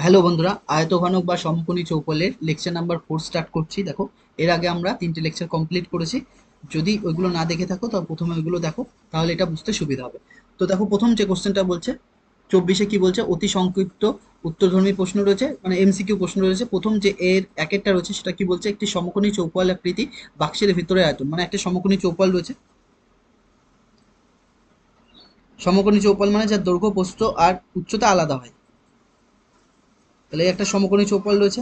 Hello বন্ধুরা, আয়তঘনক বা সমকোণী চৌপলের লেকচার নাম্বার 4 স্টার্ট করছি। দেখো, এর আগে আমরা 3টে লেকচার কমপ্লিট করেছি। যদি ওইগুলো না দেখে থাকো তবে প্রথমে ওইগুলো দেখো, তাহলে এটা বুঝতে সুবিধা হবে। তো দেখো, প্রথম যে কোশ্চেনটা বলছে 24-এ কি বলছে, অতি সংক্ষিপ্ত উত্তরধর্মী প্রশ্ন রয়েছে, মানে এমসিকিউ প্রশ্ন রয়েছে। প্রথম যে এর একেরটা রয়েছে সেটা কি বলছে, একটি সমকোণী চৌপল আকৃতি বাক্সের ভিতরে আয়তন, মানে একটা সমকোণী চৌপল রয়েছে। সমকোণী চৌপল মানে যার দৈর্ঘ্য প্রস্থ আর উচ্চতা আলাদা হয়, তাহলে এই একটা সমকোণী চৌপল রয়েছে।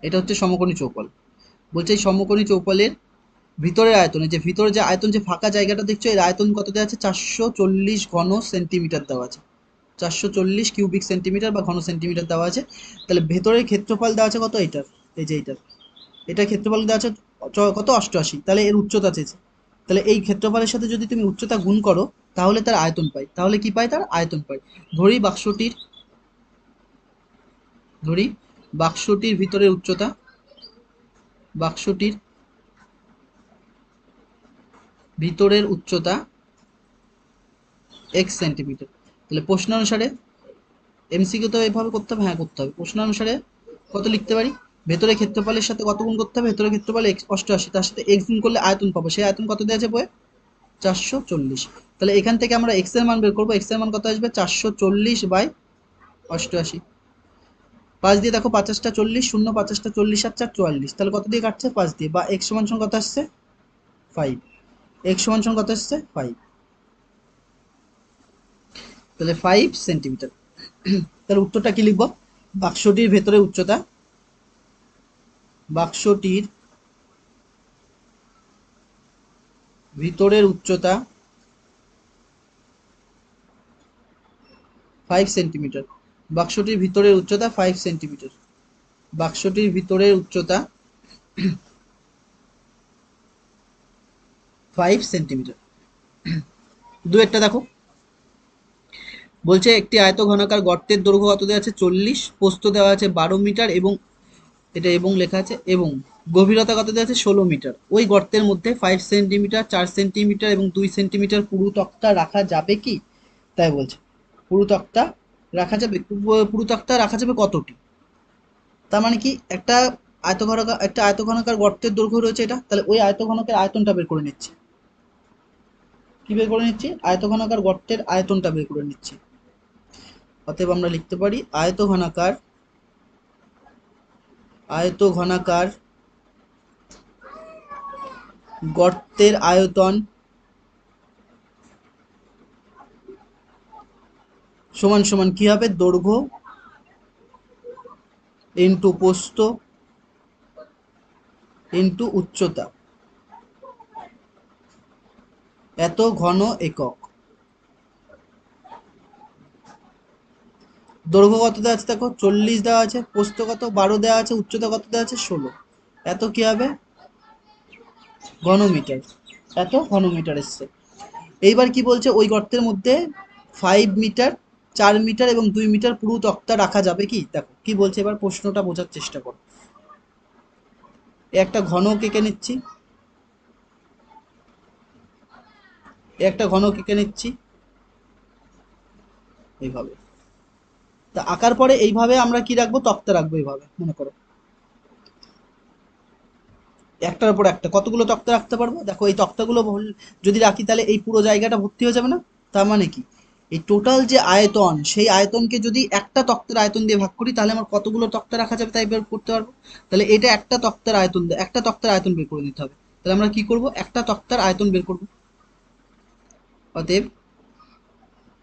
এটা হচ্ছে সমকোণী চৌপল। বলছে এই সমকোণী চৌপলের ভিতরের আয়তন, এই যে ভিতরে যে আয়তন, যে ফাঁকা জায়গাটা দেখছো, এর আয়তন কত দেওয়া আছে, 440 ঘন সেন্টিমিটার দেওয়া আছে। 440 কিউবিক সেন্টিমিটার বা ঘন সেন্টিমিটার দেওয়া আছে। তাহলে ভেতরের ক্ষেত্রফল দেওয়া আছে কত, এইটার, এই যে এইটার, এটার ক্ষেত্রফল দেওয়া আছে কত, 88। তাহলে এর উচ্চতা চেয়েছে। তাহলে এই ক্ষেত্রফলের সাথে যদি তুমি উচ্চতা গুণ করো, তাহলে তার আয়তন পাই। তাহলে কি পাই, তার আয়তন পাই। ধরি বাক্সটির ধরি বাক্সটির ভিতরের উচ্চতা, বাক্সটির ভিতরের উচ্চতা x সেন্টিমিটার। তাহলে প্রশ্ন অনুসারে, এমসিকিউ তো এভাবে করতে হবে, হ্যাঁ করতে হবে। প্রশ্ন অনুসারে কত লিখতে পারি, ভেতরে ক্ষেত্রফলের সাথে কত গুণ করতে হবে, ভেতরে ক্ষেত্রফল 88, তার সাথে x গুণ করলে আয়তন পাবো। সেই আয়তন কত দেওয়া আছে বইয়ে, 440। তাহলে এখান থেকে আমরা x এর মান বের করবো। x এর মান কত আসবে, 440/88। 5 দিয়ে দেখো, 50টা 40, শূন্য 50টা 40 আর 4 44। তাহলে কত দিয়ে কাটছে, 5 দিয়ে। বা x সমান সমান কত আসছে, 5। x সমান সমান কত আসছে, 5। তাহলে 5 সেন্টিমিটার। তাহলে উত্তরটা কি লিখবো, বাক্সটির ভেতরে উচ্চতা, বাক্সটির ভিতরের উচ্চতা 5 সেন্টিমিটার। বাক্সটির ভিতরের উচ্চতা 5 সেন্টিমিটার। বাক্সটির ভিতরের উচ্চতা 5 সেন্টিমিটার। দুয়েরটা দেখো, বলছে একটি আয়তঘনাকার গর্তের দৈর্ঘ্য কত দেওয়া আছে, 40, প্রস্থ দেওয়া আছে 12 মিটার, এবং এটা এবং লেখা আছে, এবং গভীরতা কত দেওয়া আছে, 16 মিটার। ওই গর্তের মধ্যে 5 সেন্টিমিটার, 4 সেন্টিমিটার এবং 2 সেন্টিমিটার পুরু তক্তা রাখা যাবে কি, তাই বলছে। পুরু তক্তা রাখা যাবে, পুরু তক্তা রাখা যাবে কতটি। তার মানে কি, একটা আয়তঘনকার গর্তের দৈর্ঘ্য রয়েছে এটা, তাহলে ওই আয়তঘনকের আয়তনটা বের করে নিচ্ছি। কি বের করে নিচ্ছি, আয়তঘনকার গর্তের আয়তনটা বের করে নিচ্ছি। অতএব আমরা লিখতে পারি আয়তঘনাকার গর্তের আয়তন সমান সমান কি হবে, দৈর্ঘ্য ইন্টু প্রস্থ ইন্টু উচ্চতা, এত ঘন একক। দৈর্ঘ্য কত দেওয়া আছে দেখো, 40 দেওয়া আছে, প্রস্থ কত 12 দেওয়া আছে, উচ্চতা কত দেওয়া আছে, 16। এত কি হবে, ঘনমিটার। এত ঘনমিটার এসছে। এইবার কি বলছে, ওই গর্তের মধ্যে 5 মিটার, 4 মিটার এবং 2 মিটার পুরু তক্তা রাখা যাবে কি, দেখো কি বলছে, এবার প্রশ্নটা বোঝার চেষ্টা করো। একটা ঘনক এঁকে নিচ্ছি, একটা ঘনক এঁকে নিচ্ছি এইভাবে। তা আঁকার পরে এইভাবে আমরা কি রাখবো, তক্তা রাখবো এইভাবে, মনে করো। একটার উপর একটা কতগুলো তক্তা রাখতে পারবো, দেখো এই তক্তাগুলো যদি রাখি, তাহলে এই পুরো জায়গাটা ভর্তি হয়ে যাবে না। তার মানে কি, এই টোটাল যে আয়তন, সেই আয়তনকে যদি একটা তক্তার আয়তন দিয়ে ভাগ করি, তাহলে আমার কতগুলো তক্তা রাখা যাবে তাই বের করতে পারবো। তাহলে এটা একটা তক্তার আয়তন, একটা তক্তার আয়তন বের করে নিতে হবে। তাহলে আমরা কি করব, একটা তক্তার আয়তন বের করব। অতএব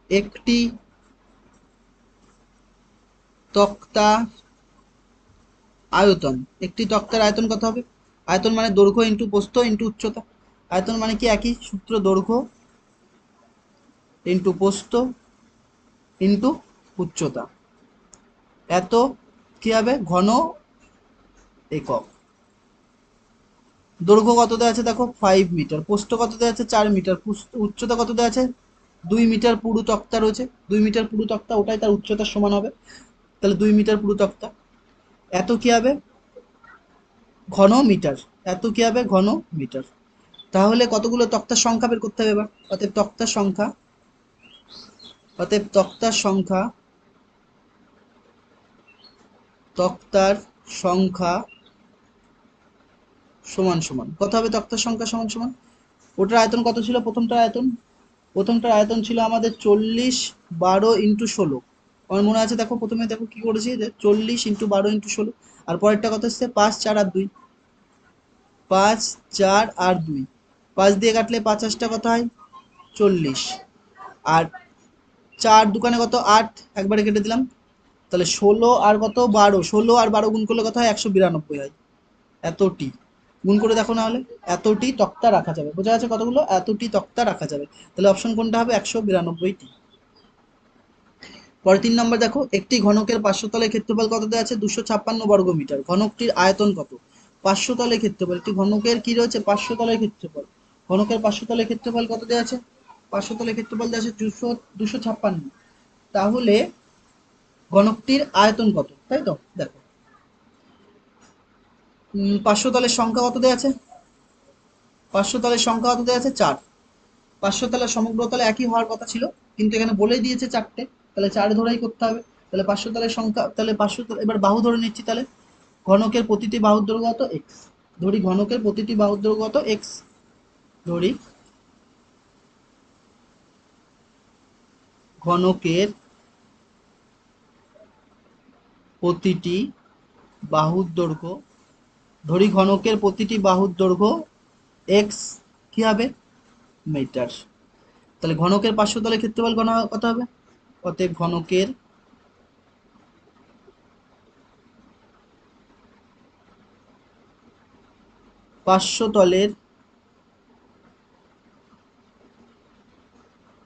একটি তক্তা আয়তন, একটি তক্তার আয়তন কত হবে, আয়তন মানে দৈর্ঘ্য ইন্টু প্রস্থ ইন্টু উচ্চতা। আয়তন মানে কি, একই সূত্র, দৈর্ঘ্য ইন্টু প্রস্থ ইন্টু উচ্চতা, এত কি হবে, ঘন একক। দৈর্ঘ্য কত দেওয়া আছে দেখো, 5 মিটার, প্রস্থ কত দেওয়া আছে, 4 মিটার, উচ্চতা কত দেওয়া আছে, 2 মিটার পুরু তক্তা রয়েছে, 2 মিটার পুরু তক্তা, ওটাই তার উচ্চতার সমান হবে। তাহলে 2 মিটার পুরু তক্তা, এত কি হবে, ঘন মিটার। এত কি হবে, ঘন মিটার। তাহলে কতগুলো তক্তার সংখ্যা বের করতে হবে এবার, অতএব তক্তার সংখ্যা অতএব তক্তার সংখ্যা সমান সমান কত হবে? তক্তার সংখ্যা সমান সমান, ওটার আয়তন কত ছিল? প্রথমটার আয়তন ছিল আমাদের 40 12 ইন্টু 16। আমার মনে আছে, দেখো প্রথমে দেখো কি করেছি, যে 40 ইন্টু 12 ইন্টু 16। আর পরেরটা কত এসছে? 5 4 আর 2, 5 4 আর 2, 5 দিয়ে কাটলে 50টা কত হয়? 40। আর 4 দোকানে কত? 8, একবারে কেটে দিলাম। তাহলে 16 আর কত? 12, 16 আর 12 গুণ করলে কত হয়? 192 হয়। এতটি গুণ করে দেখো না হলে, এতটি তক্তা রাখা যাবে। বোঝা যাচ্ছে কতগুলো? এতটি তক্তা রাখা যাবে। তাহলে অপশন কোনটা হবে? 192টি। পরে 3 নম্বর দেখো, একটি ঘনকের পার্শ্বতলের ক্ষেত্রফল কত দেওয়া আছে? 256 বর্গমিটার। ঘনকটির আয়তন কত? পার্শ্বতলের ক্ষেত্রফল, একটি ঘনকের কি রয়েছে? পার্শ্বতলের ক্ষেত্রফল। ঘনকের পার্শ্বতলের ক্ষেত্রফল কত দেওয়া আছে? পার্শ্বতলের ক্ষেত্রফল দেওয়া আছে 256। তাহলে ঘনকটির আয়তন কত? তাই তো দেখো, পার্শ্বতলের সংখ্যা কত দেওয়া আছে? পার্শ্বতলের সংখ্যা কত দেওয়া আছে? 4। পার্শ্বতলের সমগ্রতলে একই হওয়ার কথা ছিল, কিন্তু এখানে বলেই দিয়েছে 4টে, তাহলে 4 ধরেই করতে হবে। তাহলে পার্শ্বতলের সংখ্যা, তাহলে পার্শ্বতল, এবার বাহু ধরে নিচ্ছি। তাহলে ঘনকের প্রতিটি বাহুর দৈর্ঘ্য কত? এক্স। ধরি ঘনকের প্রতিটি বাহুর দৈর্ঘ্য কত? এক্স। ধরি ঘনকের প্রতিটি বাহুর দৈর্ঘ্য, ধরি ঘনকের প্রতিটি বাহুর দৈর্ঘ্য এক্স কি হবে? মিটার। তাহলে ঘনকের পার্শ্বতলের ক্ষেত্রফল কত হবে? অতএব ঘনকের পার্শ্বতলের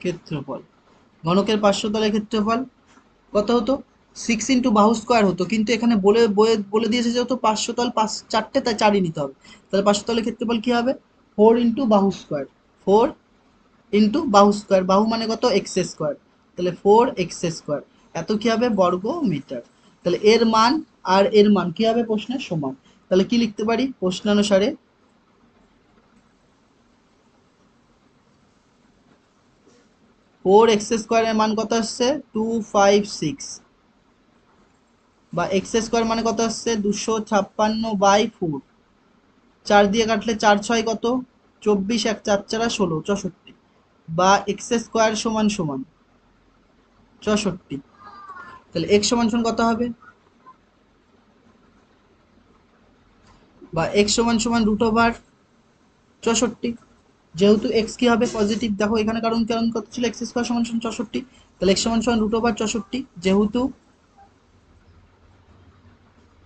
ক্ষেত্রফল, ঘনকের পার্শ্বতলের ক্ষেত্রফল কত হতো? 6 ইন্টু বাহু স্কোয়ার হতো, কিন্তু এখানে বলে দিয়েছে যেহেতু পার্শ্বতল 4টে, তাই 4ই নিতে হবে। তাহলে পার্শ্বতলের ক্ষেত্রফল কি হবে? 4 ইন্টু বাহু স্কোয়ার। 4 ইন্টু বাহু স্কোয়ার, বাহু মানে কত? X square. তাহলে 4x², এত কি হবে? বর্গ মিটার। তাহলে এর মান আর এর মান কি হবে প্রশ্নের? সমান। তাহলে কি লিখতে পারি প্রশ্নানুসারে? 4x² এর মান কত আসছে? 256। বা x² মানে কত আসছে? 256/4। 4 দিয়ে কাটলে 4 6 কত? 24, 1 4 4 16, 64। বা x² সমান সমান 64। তাহলে x সমান সমান কত হবে? বা x সমান সমান √64। যেহেতু x কি হবে? পজিটিভ। দেখো এখানে কারণ কারণ কত ছিল? x² সমান সমান 64। তাহলে x সমান সমান √64। যেহেতু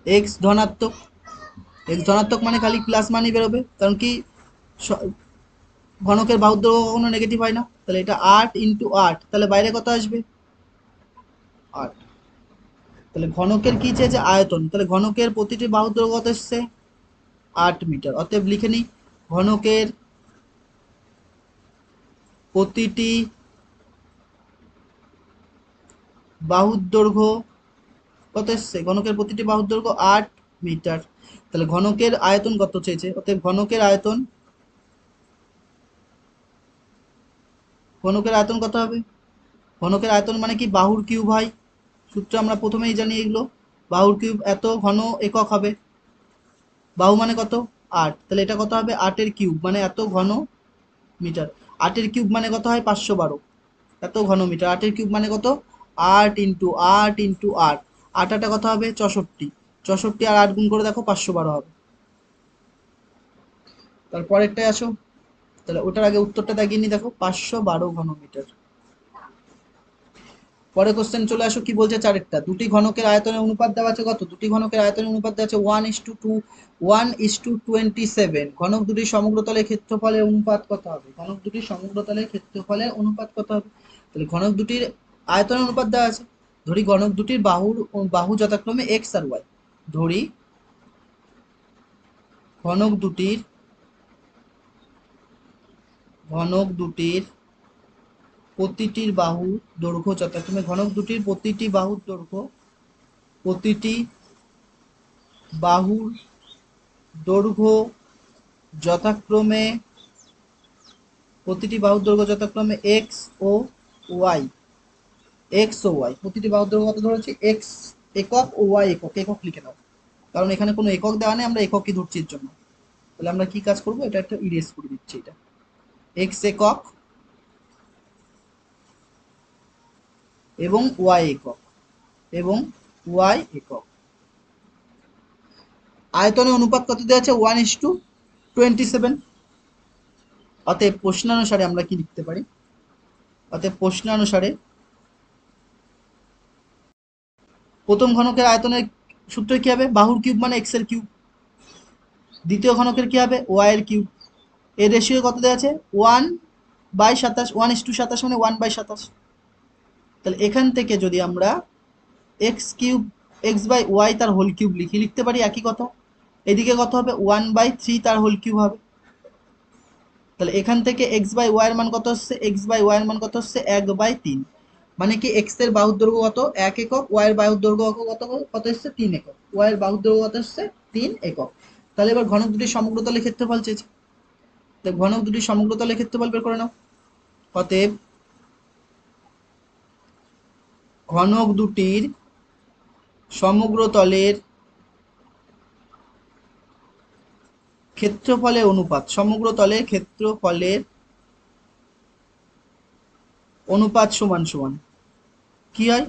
x ধনাত্মক, x ধনাত্মক মানে খালি প্লাস মানই বেরোবে, কারণ কি ঘনকের বাহুর দৈর্ঘ্য কখনো নেগেটিভ হয় না। তাহলে এটা 8 ইন্টু 8, তাহলে বাইরে কত আসবে? 8। তাহলে ঘনকের কি চেয়েছে? আয়তন। তাহলে ঘনকের প্রতিটি বাহুর দৈর্ঘ্য কত এসছে? 8 মিটার। অতএব লিখে নিই, ঘনকের প্রতিটি বাহুর দৈর্ঘ্য কত এসছে? ঘনকের প্রতিটি বাহুর দৈর্ঘ্য 8 মিটার। তাহলে ঘনকের আয়তন কত চেয়েছে? অতএব ঘনকের আয়তন কত হবে? ঘনকের আয়তন মানে কি? বাহুর কিউব হয়। সূত্র আমরা প্রথমেই জানি এগুলো। বাহুর কিউব এত ঘন একক হবে। বাহু মানে কত? 8। তাহলে এটা কত হবে? 8 এর কিউব মানে এত ঘন মিটার। 8 এর কিউব মানে কত হয়? 512। এত ঘন মিটার। 8 এর কিউব মানে কত? 8 ইন্টু 8 ইন্টু 8। 8 8 কত হবে? 64। 64 আর 8 গুণ করে দেখো 512 হবে। তারপরেরটাই আসো। তাহলে ওটার আগে উত্তরটা দেখিয়ে নি, দেখো 512 ঘন মিটার। পরে কোশ্চেন চলে আসো, কি বলছে? চারেরটা, দুটি ঘনকের আয়তনের অনুপাত দেওয়া আছে কত? দুটি ঘনকের আয়তনের অনুপাত দেওয়া আছে 1:27। ঘনক দুটির সমগ্রতলের ক্ষেত্রফলের অনুপাত কত হবে? ঘনক দুটির সমগ্রতলের ক্ষেত্রফলের অনুপাত কত হবে? তাহলে ঘনক দুটির আয়তনের অনুপাত দেওয়া আছে। ধরি ঘনক দুটির বাহু যথাক্রমে এক্স আর ওয়াই। ধরি ঘনক দুটির ঘনক দুটির প্রতিটির বাহু দৈর্ঘ্য যথাক্রমে, ঘনক দুটির প্রতিটি বাহুর দৈর্ঘ্য যথাক্রমে এক্স ও ওয়াই। এক্স ও ওয়াই, প্রতিটি বাহুর দৈর্ঘ্য কত ধরেছি, এক্স একক ও ওয়াই একক, একক লিখে দাও, কারণ এখানে কোনো একক দেওয়া নেই, আমরা এককই ধরছি এর জন্য। তাহলে আমরা কি কাজ করব, এটা একটা ইরেজ করে দিচ্ছি, এটা এক্স একক এবং ওয়াই একক এবং ওয়াই একক। আয়তনের অনুপাত কত দেওয়া আছে, 1:27। অতএব প্রশ্নানুসারে আমরা কি লিখতে পারি, অতএব প্রশ্নানুসারে প্রথম ঘনকের আয়তনের সূত্র কি হবে, বাহুর কিউব মানে এক্স এর কিউব। দ্বিতীয় ঘনকের কি হবে, ওয়াই এর কিউব। এর রেশিও কত দেওয়া আছে, 1/27, 1:27 মানে 1/27। তাহলে এখান থেকে যদি আমরা X cube, X by Y তার হোল কিউব লিখতে পারি একই কথা। এদিকে কত হবে, 1/3 তার হোল কিউব হবে। তাহলে এখান থেকে এক্স বাই ওয়াই এর মান কত হচ্ছে, এক্স বাই ওয়াই এর মান কত হচ্ছে, 1/3। মানে কি এক্স এর বাহুর দৈর্ঘ্য কত, 1 একক, ওয়াই এর বাহুর দৈর্ঘ্য কত, কত হচ্ছে 3 একক, ওয়াই এর বাহুর দৈর্ঘ্য কত হচ্ছে 3 একক। তাহলে এবার ঘনক দুটির সমগ্রতলের ক্ষেত্রফল চেয়েছে, তো ঘনক দুটির সমগ্রতলের ক্ষেত্রফল বের করে নাও। অতএব ঘনক দুটির সমগ্রতলের ক্ষেত্রফলের অনুপাত, সমগ্রতলের ক্ষেত্রফলের অনুপাত সমান সমান কি হয়,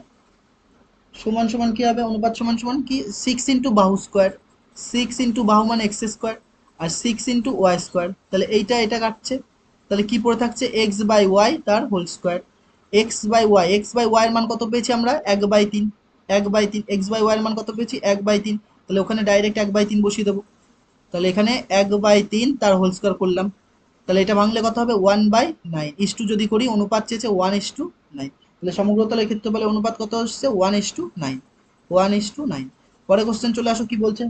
সমান সমান কি হবে, অনুপাত সমান সমান কি, 6 বাহু স্কোয়ার, 6 বাহু মানে এক্স স্কোয়ার, আর 6 ওয়াই স্কোয়ার। তাহলে এইটা এটা কাটছে, তাহলে কি পড়ে থাকছে, এক্স বাই ওয়াই তার whole square. X by Y এর মান কত পেয়েছি আমরা, 1/3, 1/3। এক্স বাই ওয়াই এর মান কত পেয়েছি, 1/3। তাহলে ওখানে ডাইরেক্ট 1/3 বসিয়ে দেবো। তাহলে এখানে 1/3 তার হোল স্কোয়ার করলাম। তাহলে এটা ভাঙলে কত হবে, 1/9। ইস টু যদি করি, অনুপাত চেয়েছে 1:9। তাহলে সমগ্রতলের ক্ষেত্রফলের অনুপাত কত হচ্ছে, 1:9, 1:9। পরে কোশ্চেন চলে আসো, কি বলছে,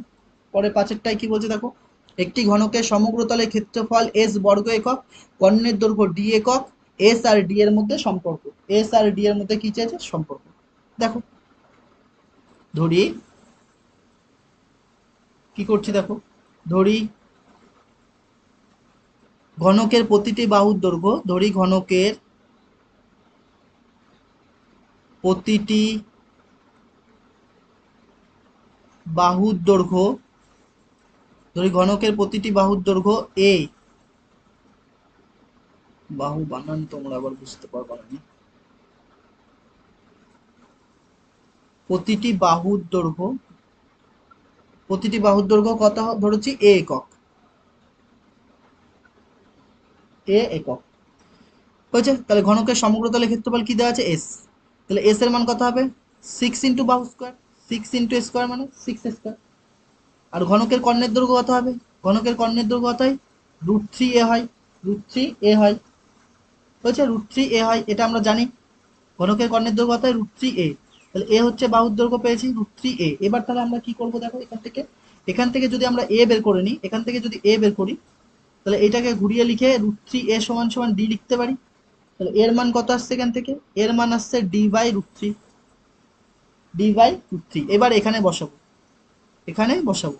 পরে পাঁচেরটাই কি বলছে দেখো, একটি ঘনকের সমগ্রতলের ক্ষেত্রফল এস বর্গ একক, কর্ণের দৈর্ঘ্য ডি একক, এস আর ডি এর মধ্যে সম্পর্ক, এস আর ডি এর মধ্যে কি চেয়েছে, সম্পর্ক। দেখো ধরি, কি করছি দেখো, ধরি ঘনকের প্রতিটি বাহুর দৈর্ঘ্য, ধরি ঘনকের প্রতিটি বাহুর দৈর্ঘ্য, ধরি ঘনকের প্রতিটি বাহুর দৈর্ঘ্য এ, বাহু বানান তোমরা আবার বুঝতে পারবা না, প্রতিটি বাহুর দৈর্ঘ্য, প্রতিটি বাহুর দৈর্ঘ্য কত ধরেছি, এ একক, এ একক হয়েছে। তাহলে ঘনকের সমগ্রতলের ক্ষেত্রফল কি দেওয়া আছে, এস। তাহলে এস এর মান কত হবে, 6 বাহু স্কোয়ার, 6 স্কোয়ার মানে 6 স্কোয়ার। আর ঘনকের কর্ণের দৈর্ঘ্য কত হবে, ঘনকের কর্ণের দৈর্ঘ্য কত হয়, √3 এ হয়, √3 এ হয়, হয়েছে, √3 এ হয়, এটা আমরা জানি। ঘনকের কর্ণের দৈর্ঘ্য কত হয়, √3 এ। তাহলে এ হচ্ছে বাহুর দৈর্ঘ্য পেয়েছি, √3 এ। এবার তাহলে আমরা কি করব দেখো, এখান থেকে যদি আমরা এ বের করে নিই, এখান থেকে যদি এ বের করি, তাহলে এটাকে ঘুরিয়ে লিখে √3 এ সমান সমান ডি লিখতে পারি। তাহলে এর মান কত আসছে এখান থেকে, এর মান আসছে d/√3, d/√3। এবার এখানে বসাবো, এখানে বসাবো।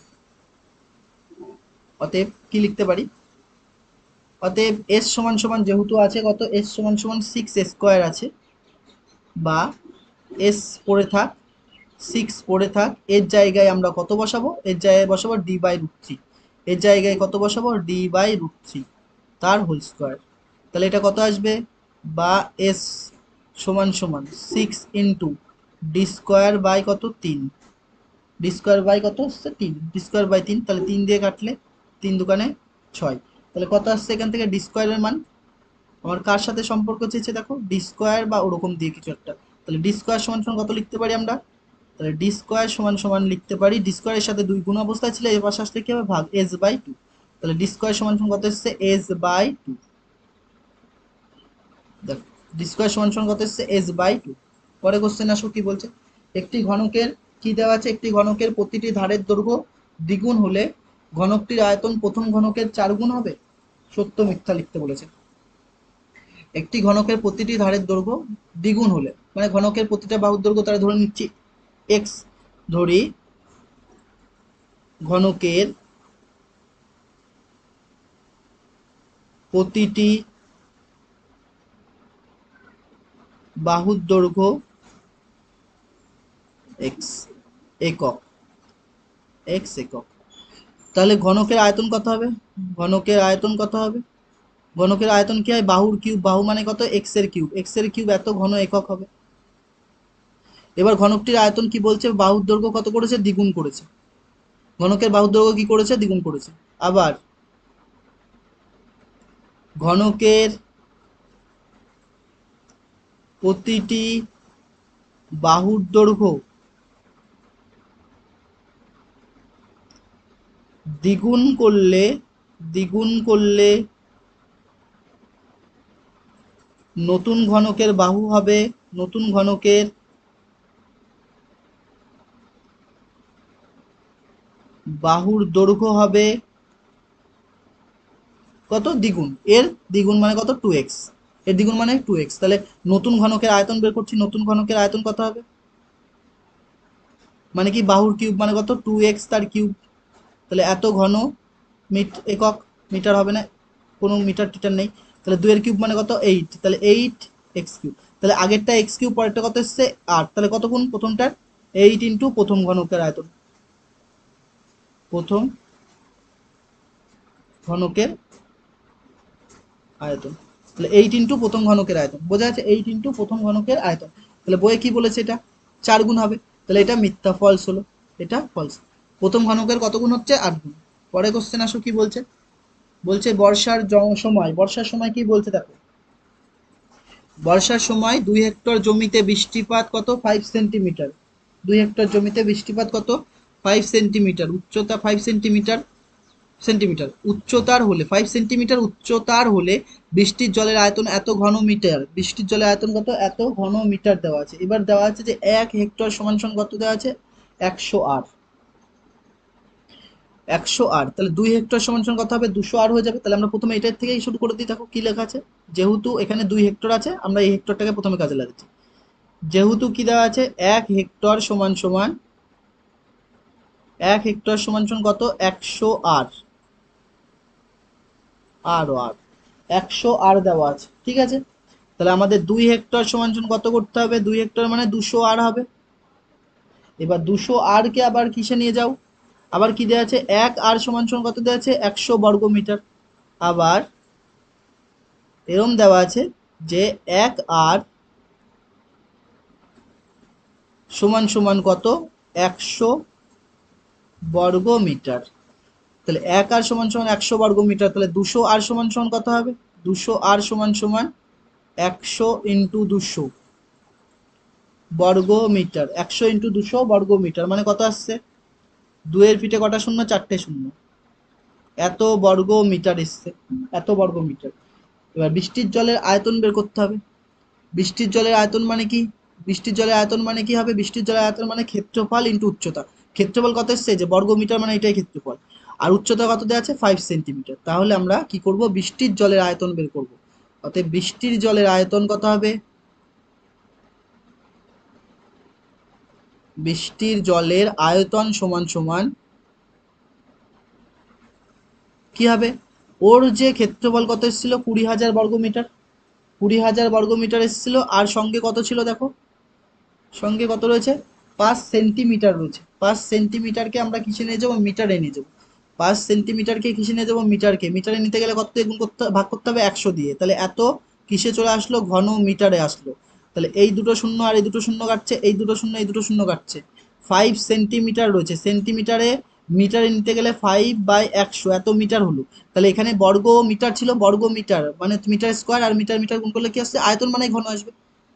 অতএব কি লিখতে পারি, অতএব এস সমান সমান যেহেতু আছে কত, এস সমান সমান 6 স্কোয়ার আছে, বা এস পড়ে থাক, 6 পড়ে থাক, এর জায়গায় আমরা কত বসাবো, এর জায়গায় বসাবো d/√3, এর জায়গায় কত বসাবো, d/√3 তার হোল স্কোয়ার। তাহলে এটা কত আসবে, বা এস সমান সমান 6 × d² বাই কত, 3, d² বাই কত হচ্ছে 3, d²বাই 3। তাহলে 3 দিয়ে কাটলে 3 × 2 = 6। তাহলে কত আসছে এখান থেকে, d² এর মান, আমার কার সাথে সম্পর্ক চেয়েছে দেখো, d² বা ওরকম দিয়ে কিছু একটা। তাহলে d² সমান সমান কত লিখতে পারি আমরা, তাহলে d² সমান সমান লিখতে পারি, d² এর সাথে 2 গুণ অবস্থায় ছিল, এর পাশে আসলে কি হবে, ভাগ, s/2। তাহলে d² সমান সমান কত এসছে, s/2। দেখো d² সমান সমান কত এসছে, s/2। পরে কোশ্চেন আসো, কি বলছে, একটি ঘনকের কি দেওয়া আছে, একটি ঘনকের প্রতিটি ধারের দৈর্ঘ্য দ্বিগুণ হলে ঘনকটির আয়তন প্রথম ঘনকের 4 গুণ হবে, সত্য মিথ্যা লিখতে বলেছে। একটি ঘনকের প্রতিটি ধারের দৈর্ঘ্য দ্বিগুণ হলে, মানে ঘনকের প্রতিটা বাহুর দৈর্ঘ্য তারা ধরে নিচ্ছি এক্স, ধরি ঘনকের প্রতিটি বাহুর দৈর্ঘ্য এক্স একক, এক্স একক। তাহলে ঘনকের আয়তন কত হবে? ঘনকের আয়তন কত হবে? ঘনকের আয়তন কি হয়? বাহুর কিউব, বাহু মানে কত? এক্স এর কিউব, এক্স এর কিউব এত ঘন একক হবে। এবার ঘনকটির আয়তন কি বলছে? বাহুর দৈর্ঘ্য কত করেছে? দ্বিগুণ করেছে। ঘনকের বাহুর দৈর্ঘ্য কি করেছে? দ্বিগুণ করেছে। আবার ঘনকের প্রতিটি বাহুর দৈর্ঘ্য দ্বিগুণ করলে, দ্বিগুণ করলে নতুন ঘনকের বাহু হবে, নতুন ঘনকের বাহুর দৈর্ঘ্য হবে কত? দ্বিগুণ। এর দ্বিগুণ মানে কত? 2x। এর দ্বিগুণ মানে 2x। তাহলে নতুন ঘনকের আয়তন বের করছি, নতুন ঘনকের আয়তন কত হবে? মানে কি বাহুর কিউব মানে কত? 2x তার কিউব। তাহলে এত ঘন একক, মিটার হবে না, কোনো মিটার টিটার নেই। তাহলে 2 এর কিউব মানে কত? 8। তাহলে 8 এক্স কিউব। তাহলে আগেরটা এক্স কিউব, পরেরটা কত এসছে? 8। তাহলে কত গুণ প্রথমটার? 8 ইন্টু প্রথম ঘনকের আয়তন, প্রথম ঘনকের আয়তন। তাহলে 8 ইন্টু প্রথম ঘনকের আয়তন, বোঝা যাচ্ছে? 8 ইন্টু প্রথম ঘনকের আয়তন। তাহলে বইয়ে কি বলেছে? এটা 4 গুণ হবে। তাহলে এটা মিথ্যা, ফলস হলো, এটা ফলস। প্রথম ঘনকের কত গুণ হচ্ছে? 8 গুণ। পরে কোশ্চেন আসো কি বলছে? বলছে বর্ষার সময়, বর্ষার সময় কি বলছে দেখো। বর্ষার সময় 2 হেক্টর জমিতে বৃষ্টিপাত কত? 5 সেন্টিমিটার। 2 হেক্টর জমিতে বৃষ্টিপাত কত? 5 সেন্টিমিটার। উচ্চতা 5 সেন্টিমিটার, সেন্টিমিটার উচ্চতার হলে, 5 সেন্টিমিটার উচ্চতার হলে বৃষ্টির জলের আয়তন এত ঘন মিটার। বৃষ্টির জলের আয়তন কত? এত ঘন মিটার দেওয়া আছে। এবার দেওয়া আছে যে 1 হেক্টর সমান সমান কত দেওয়া আছে? 100 আর। 100 আর, তাহলে 2 হেক্টর সমান সমান কত হবে? 200 আর হয়ে যাবে। তাহলে আমরা প্রথমে এটার থেকেই শুরু করে দিই। দেখো কি লেখা আছে। যেহেতু এখানে 2 হেক্টর আছে, আমরা এই হেক্টরটাকে প্রথমে কাজে লাগাচ্ছি। যেহেতু কি দেওয়া আছে? 1 হেক্টর সমান সমান, 1 হেক্টর সমান সমান কত? 100 আর। আর আর 100 আর দেওয়া আছে, ঠিক আছে। তাহলে আমাদের 2 হেক্টর সমান সমান কত করতে হবে? 2 হেক্টর মানে 200 আর হবে। এবার 200 আর কে আবার কিসে নিয়ে যাও? আবার কি দেওয়া আছে? 1 আর সমান সমান কত দেওয়া আছে? 100 বর্গমিটার। আবার এরম দেওয়া আছে যে 1 আর সমান সমান কত? 100 বর্গমিটার। তাহলে 1 আর সমান সমান 100 বর্গমিটার। তাহলে 200 আর সমান সমান কত হবে? 200 আর সমান সমান 100 × 200 বর্গমিটার। 100 × 200 বর্গমিটার মানে কত আসছে? 2 এর পিঠে কটা শূন্য? 4টে শূন্য। এত বর্গমিটার এসছে, এত বর্গমিটার। এবার বৃষ্টির জলের আয়তন বের করতে হবে। বৃষ্টির জলের আয়তন মানে কি? বৃষ্টির জলের আয়তন মানে কি হবে? বৃষ্টির জলের আয়তন মানে ক্ষেত্রফল ইন্টু উচ্চতা। ক্ষেত্রফল কত এসছে? যে বর্গমিটার মানে এটাই ক্ষেত্রফল। আর উচ্চতা কত দেওয়া আছে? 5 সেন্টিমিটার। তাহলে আমরা কি করব? বৃষ্টির জলের আয়তন বের করব। অতএব বৃষ্টির জলের আয়তন কত হবে? বৃষ্টির জলের আয়তন সমান সমান কি হবে? ওর যে ক্ষেত্রফল কত এসেছিল? 20,000 বর্গমিটার। 20,000 বর্গমিটার এসেছিল। আর সঙ্গে কত ছিল দেখো? সঙ্গে কত রয়েছে? 5 সেন্টিমিটার রয়েছে। 5 সেন্টিমিটারকে আমরা কিসে নিয়ে যাবো? মিটারে নিয়ে যাবো। 5 সেন্টিমিটারকে কিসে নিয়ে যাবো? মিটারকে। মিটারে নিতে গেলে কত দিয়ে গুণ করতে, ভাগ করতে হবে? 100 দিয়ে। তাহলে এত কিসে চলে আসলো? ঘন মিটারে আসলো। তাহলে এই দুটো শূন্য আর এই দুটো শূন্য কাটছে, এই দুটো শূন্য এই দুটো শূন্য কাটছে। 5 সেন্টিমিটার রয়েছে, সেন্টিমিটারে মিটারে নিতে গেলে 5/100 এত মিটার হলো। তাহলে এখানে বর্গ মিটার ছিল, বর্গ মিটার মানে মিটার স্কোয়ার, আর মিটার মিটার গুণ করলে কি আসছে? আয়তন মানে ঘন আসবে।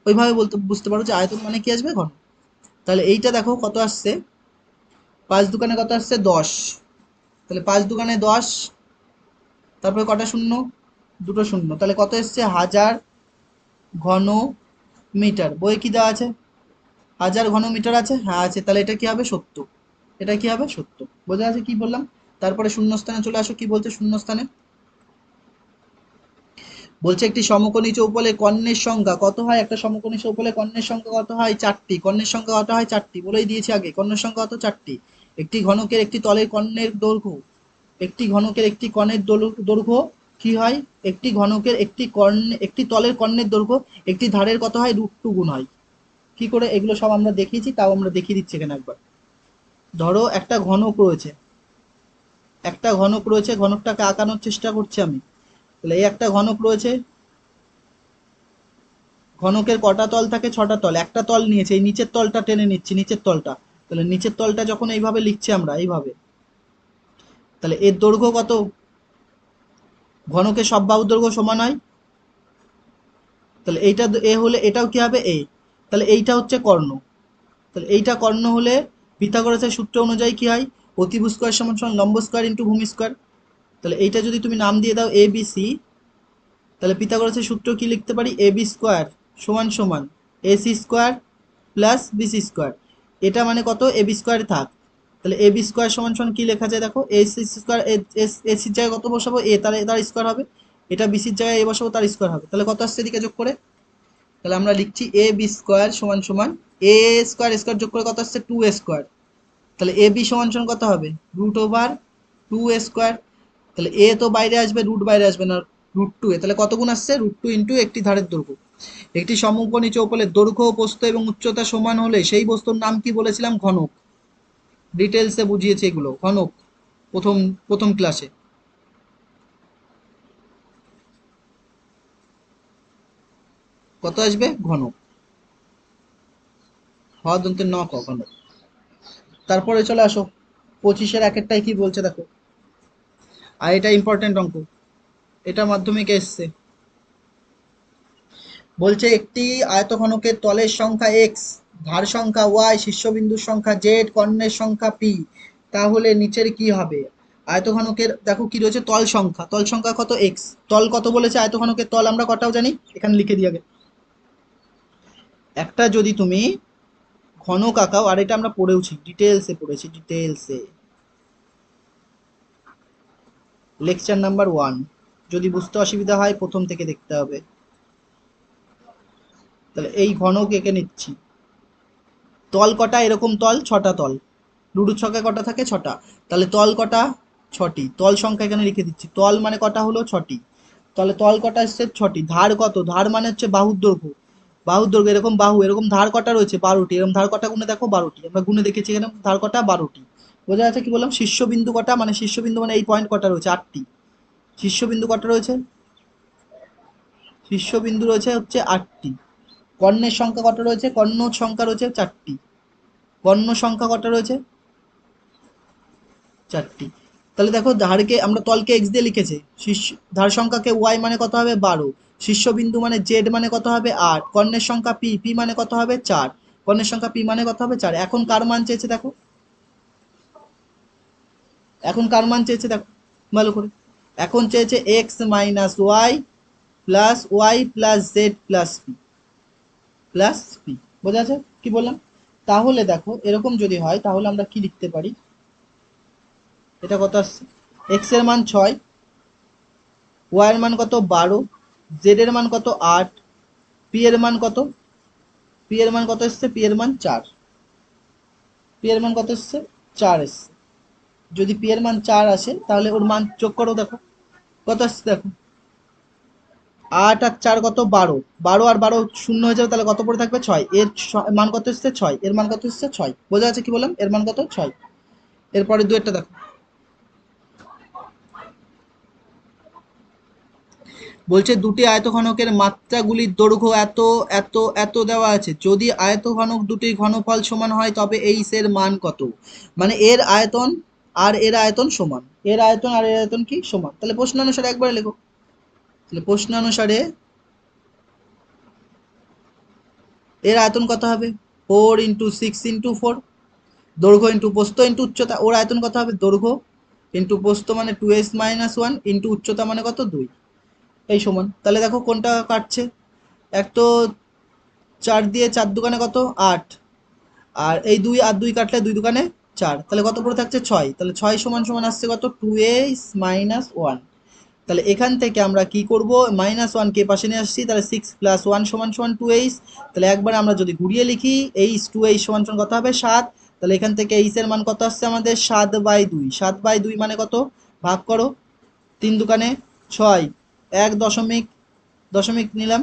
ওইভাবে বলতে বুঝতে পারো যে আয়তন মানে কি আসবে? ঘন। তাহলে এইটা দেখো কত আসছে? 5 দুগুণে কত আসছে? 10। তাহলে 5 দুগুণে 10, তারপরে কটা শূন্য? দুটো শূন্য। তাহলে কত এসছে? 1000 ঘন মিটার। বইয়ে কি দেওয়া আছে? 1000 ঘন মিটার আছে, হ্যাঁ আছে। তাহলে এটা কি হবে? সত্য। এটা কি হবে? সত্য। বোঝা আছে কি বললাম? তারপরে শূন্যস্থানে চলে আসো। কি বলছে শূন্যস্থানে? বলছে একটি সমকোণী চৌপলে কর্ণের সংখ্যা কত হয়? একটা সমকোণী চৌপলে কর্ণের সংখ্যা কত হয়? 4টি। কর্ণের সংখ্যা কত হয়? 4টি, বলেই দিয়েছি আগে। কর্ণের সংখ্যা কত? 4টি। একটি ঘনকের একটি তলের কর্ণের দৈর্ঘ্য, একটি ঘনকের একটি কর্ণের দৈর্ঘ্য কি হয়? একটি ঘনকের একটি তলের কর্ণের দৈর্ঘ্য একটি ধারের কত হয়? √2 গুণ হয়। কি করে এগুলো সব আমরা দেখিয়েছি, তাও আমরা দেখিয়ে দিচ্ছি এখানে একবার। ধরো একটা ঘনক রয়েছে, ঘনকটাকে আঁকানোর চেষ্টা করছি আমি। তাহলে এই একটা ঘনক রয়েছে, ঘনকের কটা তল থাকে? ছটা তল। একটা তল নিয়েছে, এই নিচের তলটা টেনে নিচ্ছি, নিচের তলটা। তাহলে নিচের তলটা যখন এইভাবে লিখছি আমরা এইভাবে, তাহলে এর দৈর্ঘ্য কত? ঘনকের সব বাহুর দৈর্ঘ্য সমান হয়। তাহলে এইটা এ হলে এটাও কি হবে? এ। তাহলে এইটা হচ্ছে কর্ণ। তাহলে এইটা কর্ণ হলে পিথাগোরাসের সূত্র অনুযায়ী কি হয়? অতিভু স্কোয়ার সমান সমান লম্ব স্কোয়ার ইন্টু ভূমি স্কোয়ার। তাহলে এইটা যদি তুমি নাম দিয়ে দাও এ বি সি, তাহলে পিথাগোরাসের সূত্র কি লিখতে পারি? এ বি স্কোয়ার সমান সমান A C square plus BC square. এটা মানে কত? এ বি স্কোয়ার থাক। তাহলে এ বি স্কোয়ার সমান সমান কি লেখা যায় দেখো? এ সি স্কোয়ার, এ সির জায়গায় কত বসাবো? এ, তাহলে তার স্কোয়ার হবে। এটা বিসির জায়গায় এ বসাবো, তার স্কোয়ার হবে। তাহলে কত আসছে এদিকে যোগ করে? তাহলে আমরা লিখছি এ বি স্কোয়ার সমান সমান এ স্কোয়ার স্কোয়ার যোগ করে কত আসছে? 2 স্কোয়ার। তাহলে এ বি সমান সমান কত হবে? √2 স্কোয়ার। তাহলে এ তো বাইরে আসবে, রুট বাইরে আসবে না, √2 এ। তাহলে কত গুণ আসছে? √2 ইন্টু একটি ধারের দৈর্ঘ্য। একটি সমকোণী চৌপলের দৈর্ঘ্য, প্রস্থ এবং উচ্চতা সমান হলে সেই বস্তুর নাম কি বলেছিলাম? ঘনক। ডিটেলসে বুঝিয়েছি এগুলো, ঘনক, প্রথম প্রথম ক্লাসে। কত আসবে? ঘনক। হ দন্তের ন ক, ঘনক। তারপরে চলে আসো 25-এর একেরটাই কি বলছে দেখো। আর এটা ইম্পর্টেন্ট অঙ্ক, এটা মাধ্যমিকে এসছে। বলছে একটি আয়তঘনকের তলের সংখ্যা এক্স, ধার সংখ্যা ওয়াই, শীর্ষবিন্দুর সংখ্যা জেড, কর্ণের সংখ্যা পি, তাহলে নিচের কি হবে? আয়তঘনকের দেখো কি রয়েছে? তল সংখ্যা, তল সংখ্যা কত? এক্স। তল কত বলেছে? আয়তঘনকের তল আমরা কটাও জানি, এখানে লিখে দিই আগে। একটা যদি তুমি ঘনক আঁকাও, আর এটা আমরা পড়েওছি, ডিটেলসে পড়েছি, ডিটেলসে, লেকচার নাম্বার 1। যদি বুঝতে অসুবিধা হয় প্রথম থেকে দেখতে হবে। তাহলে এই ঘনক এঁকে নিচ্ছি। তল কটা? এরকম তল ছটা তল। লুডোর ছকে কটা থাকে? ছটা। তাহলে তল কটা? ছটি। তল সংখ্যা এখানে লিখে দিচ্ছি। তল মানে কটা হলো? ছটি। তাহলে তল কটা এসছে? ছটি। ধার কত? ধার মানে হচ্ছে বাহুর দৈর্ঘ্য। বাহুর দৈর্ঘ্য, এরকম বাহু, এরকম ধার কটা রয়েছে? 12টি। এরকম ধার কটা গুণে দেখো? 12টি। আমরা গুণে দেখেছি এখানে ধার কটা? 12টি। বোঝা যাচ্ছে কি বললাম? শীর্ষবিন্দু কটা? মানে শীর্ষবিন্দু মানে এই পয়েন্ট কটা রয়েছে? 8টি। শীর্ষবিন্দু কটা রয়েছে? শীর্ষবিন্দু রয়েছে হচ্ছে 8টি। কর্ণের সংখ্যা কটা রয়েছে? কর্ণ সংখ্যা রয়েছে 4টি। কর্ণ সংখ্যা কটা রয়েছে? 4টি। তাহলে দেখো ধারকে আমরা তলকে এক্স দিয়ে লিখেছে, শীর্ষ ধার সংখ্যাকে ওয়াই মানে কত হবে? 12। শীর্ষবিন্দু মানে জেড মানে কত হবে? 8। কর্ণের সংখ্যা পি, পি মানে কত হবে? 4। কর্ণের সংখ্যা পি মানে কত হবে? 4। এখন কার মান চেয়েছে দেখো, এখন কার মান চেয়েছে দেখো ভালো করে। এখন চেয়েছে X minus Y plus Y plus Z plus P, plus P. বোঝা আছে কি বললাম? তাহলে দেখো এরকম যদি হয় তাহলে আমরা কি লিখতে পারি? এটা কত আসছে? এক্স এর মান 6, ওয়াই এর মান কত? 12, জেড এর মান কত? 8, পি এর মান কত? পি এর মান কত এসছে? পি এর মান 4। পি এর মান কত এসছে? 4 এসছে। যদি পি এর মান 4 আসে তাহলে ওর মান যোগ করো দেখো কত আসছে দেখো। 8 আর 4 কত? 12। 12 আর 12 শূন্য হয়ে যাবে, তাহলে কত পড়ে থাকবে? 6। এর মান কত এসছে? 6। এর মান কত এসছে? 6। বোঝা যাচ্ছে কি বললাম? এর মান কত? 6। এরপরে দুয়েরটা দেখো। বলছে দুটি আয়তঘনকের মাত্রাগুলির দৈর্ঘ্য এত এত এত দেওয়া আছে, যদি আয়তঘনক দুটির ঘনফল সমান হয় তবে এই এর মান কত? মানে এর আয়তন আর এর আয়তন সমান, এর আয়তন আর এর আয়তন কি? সমান। তাহলে প্রশ্নানুসারে একবারে লেখো। তাহলে প্রশ্নানুসারে এর আয়তন কত হবে? 4 × 6 × 4। দৈর্ঘ্য ইন্টু প্রস্থ ইন্টু উচ্চতা। ওর আয়তন কত হবে? দৈর্ঘ্য ইন্টু প্রস্থ মানে 2s - 1 ইন্টু উচ্চতা মানে কত? 2। এই সমান। তাহলে দেখো কোনটা কাটছে। এক তো 4 দিয়ে 4 দোকানে কত? 8। আর এই 2 আর 2 কাটলে 2 দোকানে 4। তাহলে কত পড়ে থাকছে? 6। তাহলে 6 সমান সমান আসছে কত? 2s - 1। তাহলে এখান থেকে আমরা কি করব? -1 কে পাশে নিয়ে আসছি, তাহলে 6 + 1 = 2h। তাহলে একবার আমরা যদি ঘুরিয়ে লিখি h 2h সমান কত হবে? 7। তাহলে এখান থেকে h এর মান কত আসছে আমাদের? 7/2। 7/2 মানে কত? ভাগ করো, 3 দোকানে 6, 1 দশমিক দশমিক নিলাম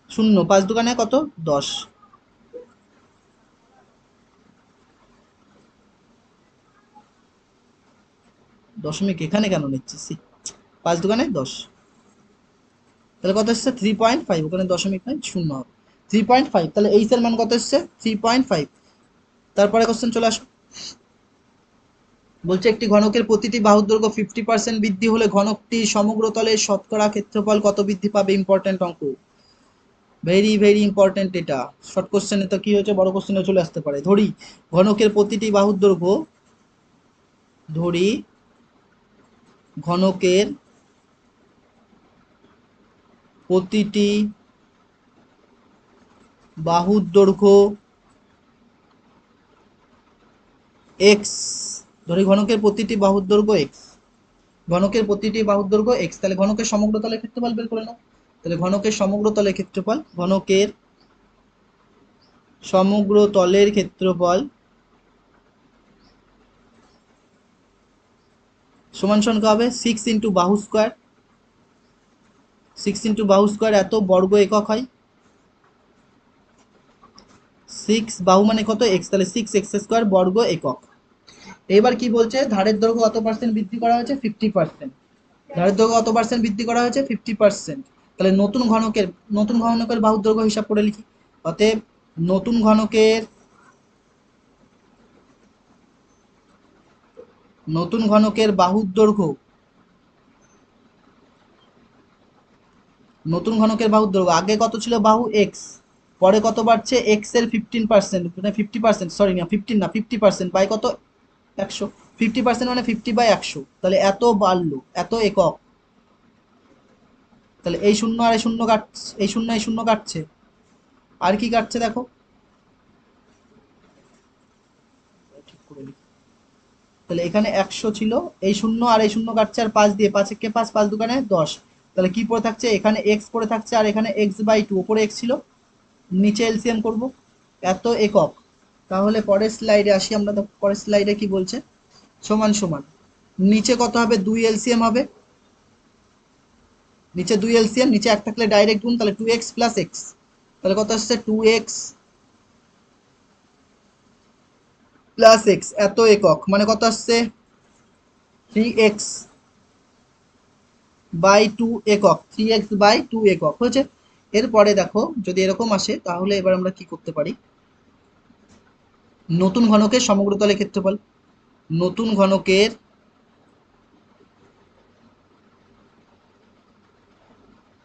0, 5 দোকানে কত? 10। দশমিক এখানে কেন নিচ্ছি? 5 দোকানে 10, তাহলে কত এসছে 3.5, ওখানে দশমিক নাই, শূন্য হবে 3.5। তাহলে এইচ এর মান কত এসছে 3.5। তারপরে কোশ্চেন চলে আসো, বলছে একটি ঘনকের প্রতিটি বাহুর দৈর্ঘ্য 50% বৃদ্ধি হলে ঘনকটি সমগ্র তলের শতকরা ক্ষেত্রফল কত বৃদ্ধি পাবে? ইম্পর্টেন্ট অঙ্ক, ভেরি ভেরি ইম্পর্টেন্ট। এটা শর্ট কোশ্চেনে তো কি হয়েছে, বড় কোশ্চেনে চলে আসতে পারে। ধরি ঘনকের প্রতিটি বাহুর দৈর্ঘ্য, ধরি ঘনকের প্রতিটি বাহুর দৈর্ঘ্য এক্স, ধরি ঘনকের প্রতিটি বাহুর দৈর্ঘ্য এক্স, ঘনকের প্রতিটি বাহুর দৈর্ঘ্য এক্স। তাহলে ঘনকের সমগ্র তলের ক্ষেত্রফল বের করে নাও। তাহলে ঘনকের সমগ্র তলের ক্ষেত্রফল, ঘনকের সমগ্র তলের ক্ষেত্রফল সমান সমান হবে 6 ইন্টু বাহু স্কোয়ার, 6 ইন্টু বাহু স্কোয়ার এত বর্গ একক হয়। 6 বাহু মানে কত এক্স, তাহলে 6x স্কোয়ার বর্গ একক। এবার কি বলছে, ধারের দৈর্ঘ্য কত পার্সেন্ট বৃদ্ধি করা হয়েছে? 50%। ধারের দৈর্ঘ্য কত পার্সেন্ট বৃদ্ধি করা হয়েছে? 50%। তাহলে নতুন ঘনকের বাহুর দৈর্ঘ্য হিসাব করে লিখি। অতএব নতুন ঘনকের বাহুর দৈর্ঘ্য, নতুন ঘনকের বাহুর দৈর্ঘ্য আগে কত ছিল? বাহু এক্স, পরে কত বাড়ছে? এক্স এর 15%, মানে 50%, সরি না 15 না 50% বাই কত? 100। 50% মানে 50/100, তাহলে এত বাড়লো, এত একক। তাহলে এই শূন্য আর এই শূন্য কাটছে, এই শূন্য কাটছে, আর কি কাটছে দেখো, ঠিক করে লিখি। তাহলে এখানে 100 ছিল, এই শূন্য আর এই শূন্য কাটছে, আর 5 দিয়ে, 5 একে 5, 5 দুগুণে 10। তাহলে কি পড়ে থাকছে? এখানে এক্স পড়ে থাকছে, আর এখানে x/2, উপরে এক্স ছিল, নিচে এলসিএম করব, এত একক। তাহলে পরের স্লাইডে আসি আমরা, তো পরের স্লাইডে কি বলছে, সমান সমান নিচে কত হবে? 2 এলসিএম হবে, নিচে 2 এলসিএম, নিচে এক থাকলে ডাইরেক্ট গুণ, তাহলে 2x প্লাস এক্স, তাহলে কত আসছে? 2x প্লাস এক্স এত একক, মানে কত আসছে? 3x বাই 2 একক, 3x/2 একক হয়েছে। এরপরে দেখো যদি এরকম আসে, তাহলে এবার আমরা কি করতে পারি, নতুন ঘনকের সমগ্র তলের ক্ষেত্রফল, নতুন ঘনকের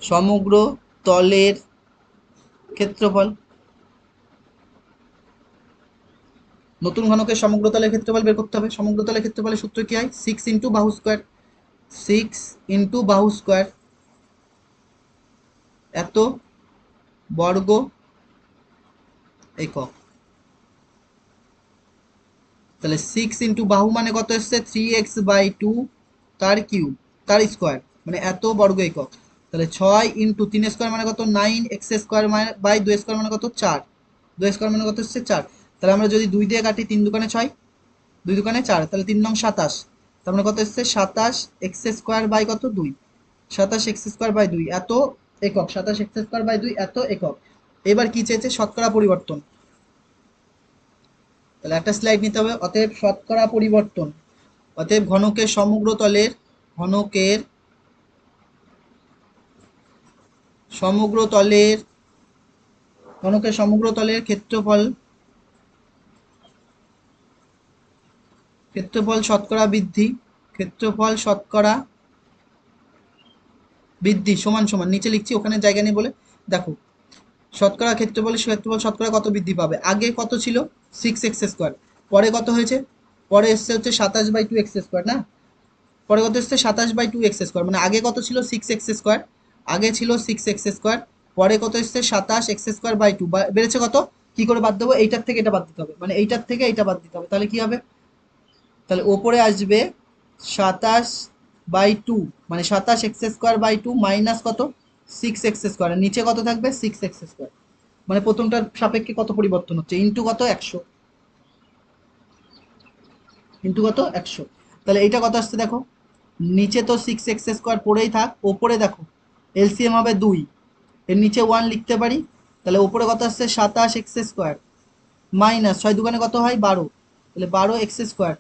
সমগ্র তলের ক্ষেত্রফল, নতুন ঘনকের সমগ্র তলের ক্ষেত্রফল বের করতে হবে। সমগ্র তলের ক্ষেত্রফলের সূত্র কি হয়? 6 ইন্টু বাহু স্কোয়ার, 6 ইন্টু বাহু স্কোয়ার এত বর্গ একক। তাহলে 6 ইন্টু বাহু মানে কত এসছে? 3x/2 তার কিউব, তার স্কোয়ার, মানে এত বর্গ একক। তাহলে 6 ইন্টু 3 স্কোয়ার মানে কত? 9x স্কোয়ার বাই 2 স্কোয়ার মানে কত? 4, 2 স্কোয়ার মানে কত এসছে? 4। তাহলে আমরা যদি 2 দিয়ে কাটি, 3 দুগুণে 6, 2 দুগুণে 4, তাহলে 3 নং 27, তার মানে কত এসছে? 27x স্কোয়ার বাই কত? 2, 27x স্কোয়ার বাই 2 এত একক, 27x স্কোয়ার বাই 2 এত একক। এবার কি চেয়েছে? শতকরা পরিবর্তন। তাহলে একটা স্লাইড নিতে হবে। অতএব শতকরা পরিবর্তন, অতএব ঘনকের সমগ্র তলের ক্ষেত্রফল শতকরা বৃদ্ধি, ক্ষেত্রফল শতকরা বৃদ্ধি সমান সমান, নিচে লিখছি ওখানে জায়গা নেই বলে, দেখো শতকরা ক্ষেত্রফল শতকরা কত বৃদ্ধি পাবে? আগে কত ছিল? 6x স্কোয়ার, পরে কত হয়েছে? পরে এসছে হচ্ছে 27/2x স্কোয়ার না, পরে কত এসছে? 27/2x স্কোয়ার, মানে আগে কত ছিল? 6x স্কোয়ার, আগে ছিল 6x স্কোয়ার, পরে কত এসছে? 27x স্কোয়ার বাই 2, বেড়েছে কত? কি করে বাদ দেবো? এইটার থেকে এটা বাদ দিতে হবে, মানে এইটার থেকে এইটা বাদ দিতে হবে, তাহলে কি হবে? তাহলে ওপরে আসবে 27/2, মানে 27x স্কোয়ার বাই 2 মাইনাস কত? 6x স্কোয়ার, নিচে কত থাকবে? 6x স্কোয়ার, মানে প্রথমটার সাপেক্ষে কত পরিবর্তন হচ্ছে? ইন্টু কত? 100, ইন্টু কত? 100। তাহলে এইটা কত আসছে দেখো, নিচে তো 6x স্কোয়ার পড়েই থাক, ওপরে দেখো এলসিএম হবে 2, এর নিচে 1 লিখতে পারি, তাহলে ওপরে কত আসছে? 27x স্কোয়ার মাইনাস 6 দুগুণে কত হয়? 12, তাহলে 12x স্কোয়ার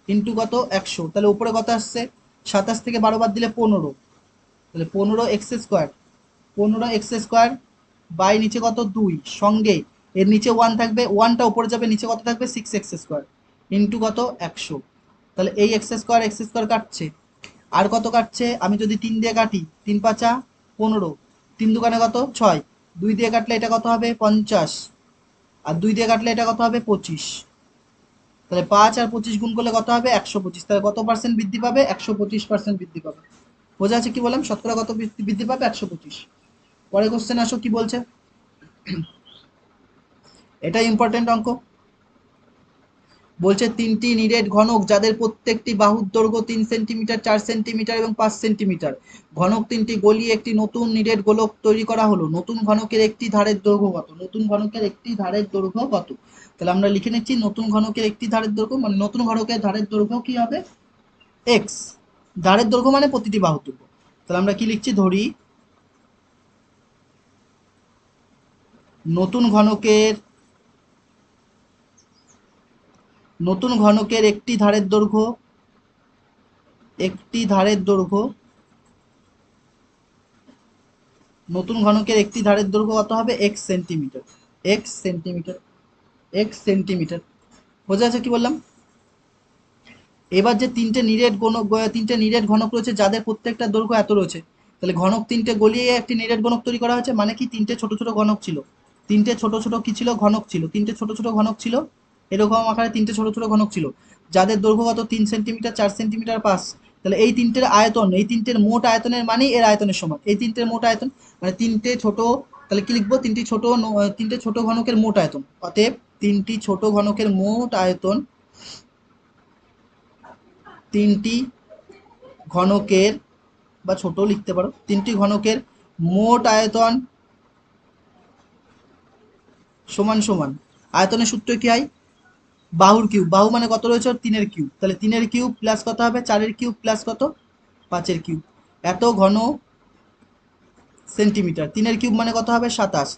ইন্টু কত 100, তাহলে উপরে কত আসছে 27 থেকে 12 বাদ দিলে 15, তাহলে 15x², 15x² বাই নিচে কত 2, সঙ্গে এর নিচে 1 থাকবে, 1টা উপরে যাবে, নিচে কত থাকবে 6x² ইন্টু কত 100। তাহলে এই x² কাটছে, আর কত কাটছে, আমি যদি 3 দিয়ে কাটি 3 পাঁচা 15, 3 দুকানে কত 6, 2 দিয়ে কাটলে এটা কত হবে 50, আর 2 দিয়ে কাটলে এটা কত হবে 25। তাহলে 5 আর 25 গুণ করলে কত হবে 125, তাহলে কত পার্সেন্ট বৃদ্ধি পাবে 125% বৃদ্ধি পাবে। বোঝা আছে কি বললাম, শতকরা কত বৃদ্ধি পাবে 125। পরে কোশ্চেন আসো কি বলছে, এটা ইম্পর্টেন্ট অঙ্ক। বলছে তিনটি নিরেট ঘনক যাদের প্রত্যেকটি বাহুর দৈর্ঘ্য 3 সেন্টিমিটার, 4 সেন্টিমিটার এবং 5 সেন্টিমিটার, ঘনক তিনটি গলিয়ে একটি নতুন নিরেট গোলক তৈরি করা হলো। নতুন ঘনকের একটি ধারের দৈর্ঘ্য কত? নতুন ঘনকের একটি ধারের দৈর্ঘ্য কত? তাহলে আমরা লিখে নিচ্ছি নতুন ঘনকের একটি ধারের দৈর্ঘ্য, মানে নতুন ঘনকের ধারের দৈর্ঘ্য কি হবে এক্স, ধারের দৈর্ঘ্য মানে প্রতিটি বাহুর দৈর্ঘ্য। তাহলে আমরা কি লিখছি, ধরি নতুন ঘনকের একটি ধারের দৈর্ঘ্য, একটি ধারের দৈর্ঘ্য, নতুন ঘনকের একটি ধারের দৈর্ঘ্য কত হবে x centimetre, x centimetre, x centimetre. বোঝা যাচ্ছে কি বললাম। এবার যে তিনটে নিরেট ঘনক রয়েছে যাদের প্রত্যেকটা দৈর্ঘ্য এত রয়েছে, তাহলে ঘনক তিনটে গলিয়ে একটি নিরেট ঘনক তৈরি করা হয়েছে, মানে কি তিনটে ছোট ছোট ঘনক ছিল, তিনটে ছোট ছোট কি ছিল ঘনক ছিল, তিনটে ছোট ছোট ঘনক ছিল, এরকম আকারে তিনটে ছোট ছোট ঘনক ছিল যাদের দৈর্ঘ্য কত 3 সেন্টিমিটার, 4 সেন্টিমিটার, 5। তাহলে এই তিনটের আয়তন, এই তিনটের মোট আয়তনের মানে এর আয়তনের সমান, এই তিনটের মোট আয়তন মানে তিনটে ছোট, তাহলে কি লিখবো, তিনটে ছোট ঘনকের মোট আয়তন। অতএব তিনটি ছোট ঘনকের মোট আয়তন, তিনটি ঘনকের, বা ছোট লিখতে পারো, তিনটি ঘনকের মোট আয়তন সমান সমান, আয়তনের সূত্র কি হয়, বাহুর কিউব, বাহু মানে কত রয়েছে 3-এর কিউব, তাহলে 3-এর কিউব প্লাস কত হবে 4-এর কিউব প্লাস কত 5-এর কিউব, এত ঘন সেন্টিমিটার। 3-এর কিউব মানে কত হবে 27,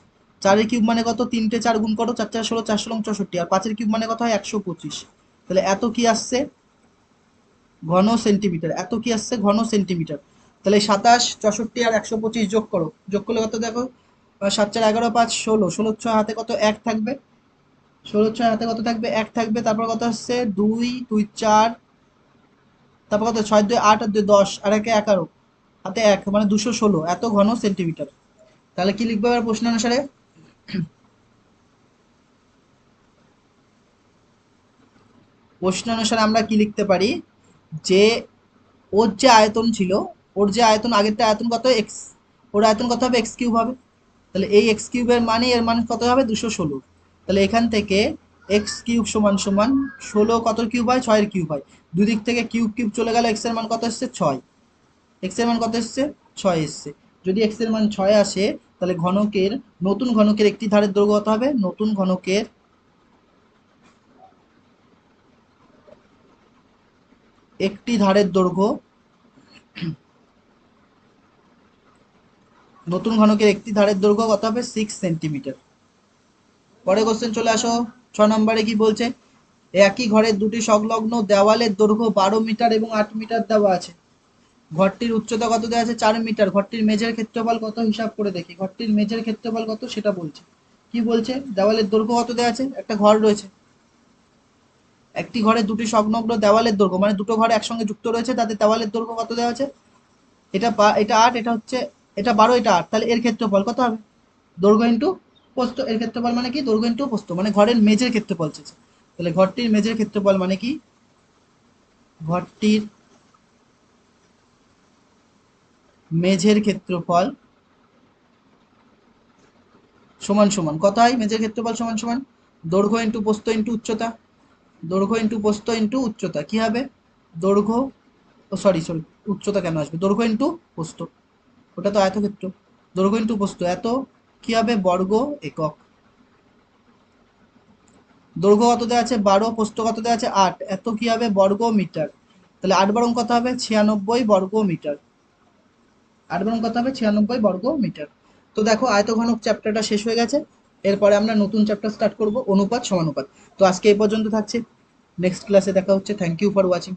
4-এর কিউব মানে কত, 3টে 4 গুণ করো, 4 4 16, 4 16 64, আর 5-এর কিউব মানে কত হয় 125। তাহলে এত কি আসছে ঘন সেন্টিমিটার, এত কি আসছে ঘন সেন্টিমিটার। তাহলে 27, 64 আর 125 যোগ করো, যোগ করলে কত দেখো, 7 4 11 5 16, 16 6 হাতে কত 1 থাকবে, 16 6 হাতে কত থাকবে 1 থাকবে, তারপর কত আসছে 2 2 4, তারপর কত 6 2 8 আর 2 10 আর 1 11, হাতে 1 মানে 216, এত ঘন সেন্টিমিটার। তাহলে কি লিখবো এবার প্রশ্ন অনুসারে, প্রশ্ন অনুসারে আমরা কি লিখতে পারি, যে ওর যে আয়তন ছিল, ওর যে আয়তন আগেরটা আয়তন কত এক্স, ওর আয়তন কত হবে এক্স কিউব হবে, তাহলে এই এক্স কিউবের মানে এর মান কত হবে 216। তাহলে এখান থেকে এক্স কিউব সমান সমান 16 কত কিউব হয় 6-এর কিউব হয়, দুই দিক থেকে কিউব কিউব চলে গেল, এক্স এর মান কত এসছে 6, এক্স এর মান কত এসছে 6 এসছে। যদি এক্স এর মান 6 আসে, তাহলে ঘনকের, নতুন ঘনকের একটি ধারের দৈর্ঘ্য কত হবে, নতুন ঘনকের একটি ধারের দৈর্ঘ্য, নতুন ঘনকের একটি ধারের দৈর্ঘ্য কত হবে 6 সেন্টিমিটার। পরে কোশ্চেন চলে আসো, 6 নম্বরে কি বলছে, একই ঘরের দুটি সংলগ্ন দেওয়ালের দৈর্ঘ্য 12 মিটার এবং 8 মিটার দেওয়া আছে। ঘরটির উচ্চতা কত দেওয়া আছে 4 মিটার, ঘরটির মেঝের ক্ষেত্রফল কত হিসাব করে দেখি, ঘরটির মেঝের ক্ষেত্রফল কত সেটা বলছে। কি বলছে, দেওয়ালের দৈর্ঘ্য কত দেওয়া আছে, একটা ঘর রয়েছে, একটি ঘরে দুটি সংলগ্ন দেওয়ালের দৈর্ঘ্য মানে দুটো ঘর একসঙ্গে যুক্ত রয়েছে, তাদের দেওয়ালের দৈর্ঘ্য কত দেওয়া আছে, এটা 8, এটা হচ্ছে, এটা 12, এটা 8, তাহলে এর ক্ষেত্রফল কত হবে, দৈর্ঘ্য ইন্টু প্রস্থ, এর ক্ষেত্রফল মানে কি দৈর্ঘ্য ইন্টু প্রস্থ, মানে ঘরের মেঝের ক্ষেত্রফল চেয়েছে। তাহলে ঘরটির মেঝের ক্ষেত্রফল মানে কি, ঘরটির মেঝের ক্ষেত্রফল সমান সমান কত হয়, মেঝের ক্ষেত্রফল সমান সমান দৈর্ঘ্য ইন্টু প্রস্থ ইন্টু উচ্চতা, দৈর্ঘ্য ইন্টু প্রস্থ ইন্টু উচ্চতা কি হবে, দৈর্ঘ্য, ও সরি সরি, উচ্চতা কেন আসবে, দৈর্ঘ্য ইন্টু প্রস্থ, ওটা তো আয়তক্ষেত্র, দৈর্ঘ্য ইন্টু প্রস্থ, এত কি হবে বর্গ একক। দৈর্ঘ্য কত দেওয়া আছে 12, প্রস্থ কত দেওয়া আছে 8, এত কি হবে বর্গ মিটার। তাহলে 8 বরং কত হবে 96 বর্গ মিটার, 8 বরং কত হবে 96 বর্গ মিটার। তো দেখো আয়তঘনক চ্যাপ্টারটা শেষ হয়ে গেছে, এরপরে আমরা নতুন চ্যাপ্টার স্টার্ট করব অনুপাত সমানুপাত। তো আজকে এই পর্যন্ত থাকছে। নেক্সট ক্লাসে দেখা হচ্ছে। Thank you for watching.